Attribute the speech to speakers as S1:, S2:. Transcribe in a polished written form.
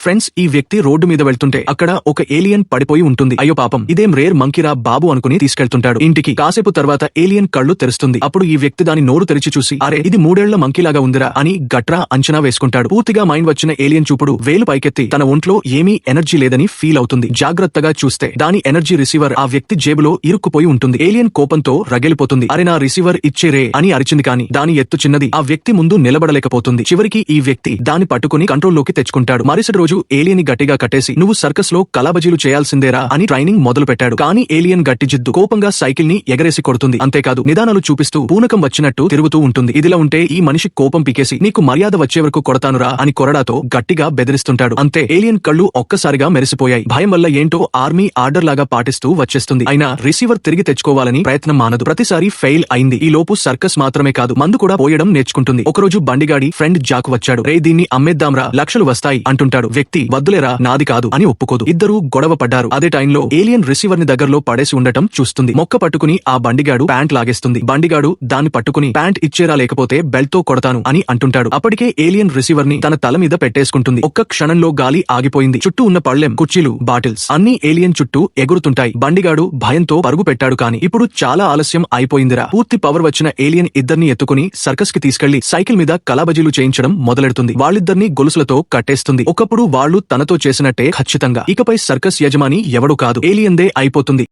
S1: Friends, ఈ వ్యక్తి road మీద వెళ్తుంటే అక్కడ ఒక ఏలియన్ పడిపోయి ఉంటుంది. అయ్యో పాపం, ఇదేం రేర్ మంకీరా బాబు అనుకుని తీసుకెళ్తుంటాడు ఇంటికి. కాసేపు తర్వాత ఏలియన్ కళ్ళు తెరుస్తుంది. అప్పుడు ఈ వ్యక్తి దాని నోరు తెరిచి చూసి, అరే ఇది 3 ఏళ్ల మంకీలాగా ఉందిరా అని గట్రా అంచనా వేసుకుంటాడు. పూర్తిగా మైండ్ వచ్చిన ఏలియన్ చూపుడు వేలు పైకెత్తి తన ఒంట్లో ఏమీ ఎనర్జీ లేదని ఫీల్ అవుతుంది. జాగ్రత్తగా చూస్తే దాని ఎనర్జీ రిసీవర్ ఆ వ్యక్తి జేబులో ఇరుక్కుపోయి ఉంటుంది. ఏలియన్ కోపంతో రగిలిపోతుంది. అరే నా రిసీవర్ ఇచ్చేరే అని అరిచింది. కానీ దాని ఎత్తు చిన్నది, ఆ వ్యక్తి ముందు నిలబడలేకపోతుంది. చివరికి ఈ వ్యక్తి దాన్ని పట్టుకుని కంట్రోల్లోకి తెచ్చుకుంటాడు. మరుసటి రోజు ఏలియన్ గట్టిగా కట్టేసి, నువ్వు సర్కస్ లో కలాబజీలు చేయాల్సిందేరా అని ట్రైనింగ్ మొదలు పెట్టాడు. కానీ ఏలియన్ గట్టి జిద్దు కోపంగా సైకిల్ ని ఎగరేసి కొడుతుంది. అంతేకాదు నిదానాలు చూపిస్తూ పూనకం వచ్చినట్టు తిరుగుతూ ఉంటుంది. ఇదిలా ఉంటే ఈ మనిషి కోపం పీకేసి, నీకు మర్యాద వచ్చే వరకు కొడతానురా అని కొరడాతో గట్టిగా బెదిరిస్తుంటాడు. అంతే, ఏలియన్ కళ్ళు ఒక్కసారిగా మెరిసిపోయాయి. భయం వల్ల ఏంటో ఆర్మీ ఆర్డర్ లాగా పాటిస్తూ వచ్చేస్తుంది. అయినా రిసీవర్ తిరిగి తెచ్చుకోవాలని ప్రయత్నం మానదు. ప్రతిసారి ఫెయిల్ అయింది. ఈ లోపు సర్కస్ మాత్రమే కాదు, మందు కూడా పోయడం నేర్చుకుంటుంది. ఒకరోజు బండిగాడి ఫ్రెండ్ జాక్ వచ్చాడు. రే దీన్ని అమ్మేద్దాంరా, లక్షలు వస్తాయి అంటుంటాడు. వ్యక్తి వద్దులేరా నాది కాదు అని ఒప్పుకోదు. ఇద్దరూ గొడవ పడ్డారు. అదే టైంలో ఏలియన్ రిసీవర్ ని దగ్గరలో పడేసి ఉండటం చూస్తుంది. మొక్క పట్టుకుని ఆ బండిగాడు ప్యాంట్ లాగేస్తుంది. బండిగాడు దాన్ని పట్టుకుని, ప్యాంట్ ఇచ్చేరా లేకపోతే బెల్ట్ తో కొడతాను అని అంటుంటాడు. అప్పటికే ఏలియన్ రిసీవర్ ని తన తల మీద పెట్టేసుకుంటుంది. ఒక్క క్షణంలో గాలి ఆగిపోయింది. చుట్టూ ఉన్న పళ్ళెం, కుర్చీలు, బాటిల్స్ అన్ని ఏలియన్ చుట్టూ ఎగురుతుంటాయి. బండిగాడు భయంతో పరుగు పెట్టాడు. కానీ ఇప్పుడు చాలా ఆలస్యం అయిపోయిందిరా. పూర్తి పవర్ వచ్చిన ఏలియన్ ఇద్దరిని ఎత్తుకుని సర్కస్ కి తీసుకెళ్లి సైకిల్ మీద కలాబజీలు చేయించడం మొదలెడుతుంది. వాళ్ళిద్దరిని గొలుసులతో కట్టేస్తుంది. ఒకప్పుడు వాళ్ళు తనతో చేసినట్టే ఖచ్చితంగా. ఇకపై సర్కస్ యజమాని ఎవడూ కాదు, ఏలియన్దే అయిపోతుంది.